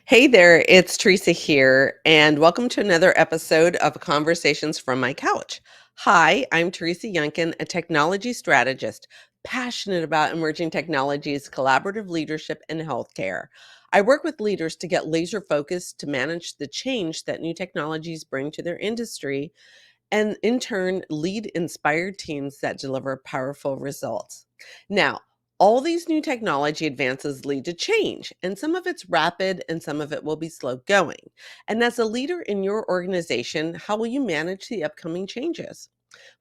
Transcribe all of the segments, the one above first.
Hey there, it's Teresa here, and welcome to another episode of Conversations from My Couch. Hi, I'm Teresa Yunkin, a technology strategist, passionate about emerging technologies, collaborative leadership, and healthcare. I work with leaders to get laser focused to manage the change that new technologies bring to their industry and in turn lead inspired teams that deliver powerful results. Now, all these new technology advances lead to change, and some of it's rapid and some of it will be slow going. And as a leader in your organization, how will you manage the upcoming changes?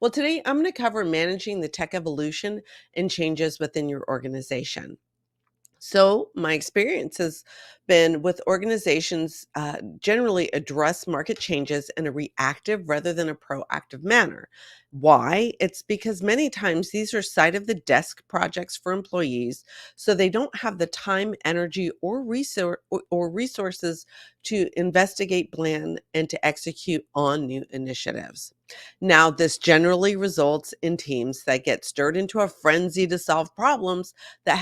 Well, today I'm going to cover managing the tech evolution and changes within your organization. So, my experience has been with organizations generally address market changes in a reactive rather than a proactive manner. Why? It's because many times these are side of the desk projects for employees, so they don't have the time, energy, or resources to investigate, plan, and to execute on new initiatives. Now, this generally results in teams that get stirred into a frenzy to solve problems that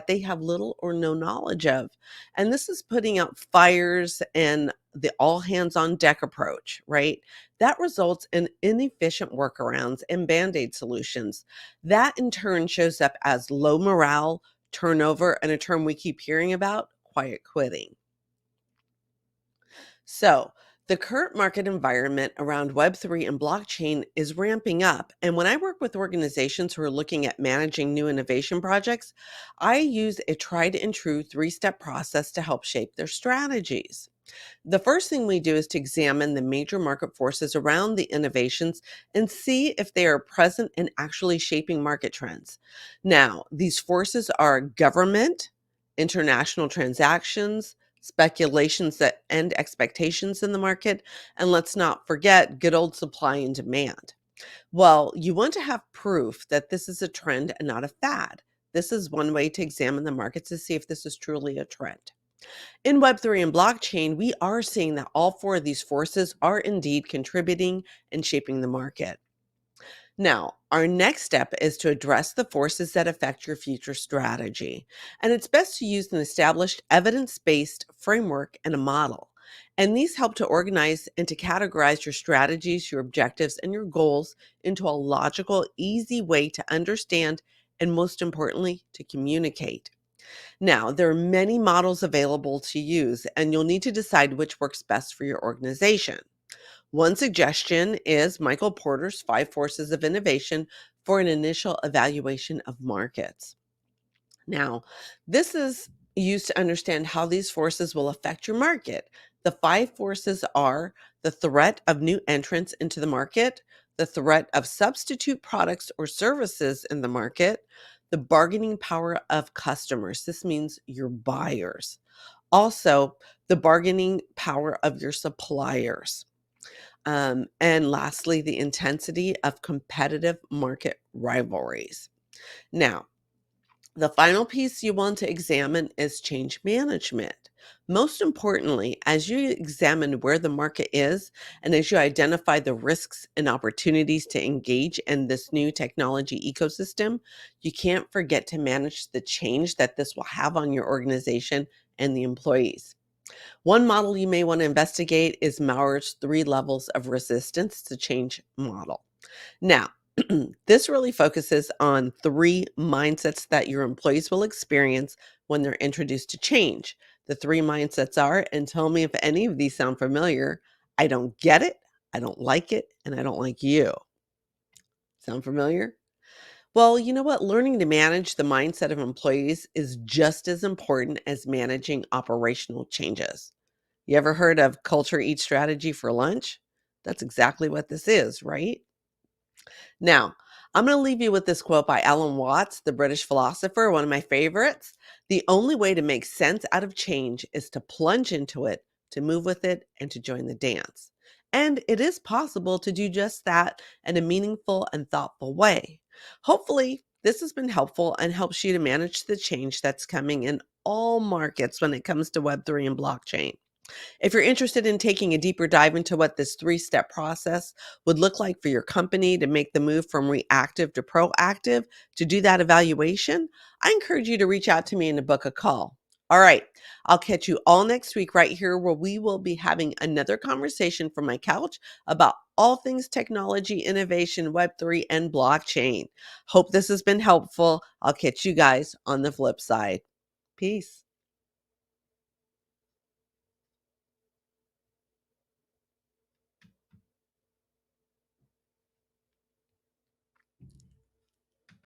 they have little or no knowledge of. And this is putting out fires and the all hands on deck approach, right? That results in inefficient workarounds and band-aid solutions. That in turn shows up as low morale, turnover, and a term we keep hearing about, quiet quitting. So, the current market environment around Web3 and blockchain is ramping up. And when I work with organizations who are looking at managing new innovation projects, I use a tried and true three-step process to help shape their strategies. The first thing we do is to examine the major market forces around the innovations and see if they are present and actually shaping market trends. Now, these forces are government, international transactions, speculations that end expectations in the market, and let's not forget good old supply and demand. Well, you want to have proof that this is a trend and not a fad. This is one way to examine the markets to see if this is truly a trend. In Web3 and blockchain, we are seeing that all four of these forces are indeed contributing and shaping the market. Now, our next step is to address the forces that affect your future strategy. And it's best to use an established evidence based framework and a model. And these help to organize and to categorize your strategies, your objectives, and your goals into a logical, easy way to understand and, most importantly, to communicate. Now, there are many models available to use, and you'll need to decide which works best for your organization. One suggestion is Michael Porter's Five Forces of Innovation for an initial evaluation of markets. Now, this is used to understand how these forces will affect your market. The five forces are the threat of new entrants into the market, the threat of substitute products or services in the market, the bargaining power of customers. This means your buyers. Also, the bargaining power of your suppliers. And lastly, the intensity of competitive market rivalries. Now, the final piece you want to examine is change management. Most importantly, as you examine where the market is and as you identify the risks and opportunities to engage in this new technology ecosystem, you can't forget to manage the change that this will have on your organization and the employees. One model you may want to investigate is Mauer's three levels of resistance to change model. Now, this really focuses on three mindsets that your employees will experience when they're introduced to change. The three mindsets are, and tell me if any of these sound familiar: I don't get it, I don't like it, and I don't like you. Sound familiar? Well, you know what? Learning to manage the mindset of employees is just as important as managing operational changes. You ever heard of culture eats strategy for lunch? That's exactly what this is, right? Now, I'm going to leave you with this quote by Alan Watts, the British philosopher, one of my favorites. The only way to make sense out of change is to plunge into it, to move with it, and to join the dance. And it is possible to do just that in a meaningful and thoughtful way. Hopefully, this has been helpful and helps you to manage the change that's coming in all markets when it comes to Web3 and blockchain. If you're interested in taking a deeper dive into what this three-step process would look like for your company to make the move from reactive to proactive, to do that evaluation, I encourage you to reach out to me and to book a call. All right. I'll catch you all next week right here where we will be having another conversation from my couch about all things technology, innovation, Web3, and blockchain. Hope this has been helpful. I'll catch you guys on the flip side. Peace.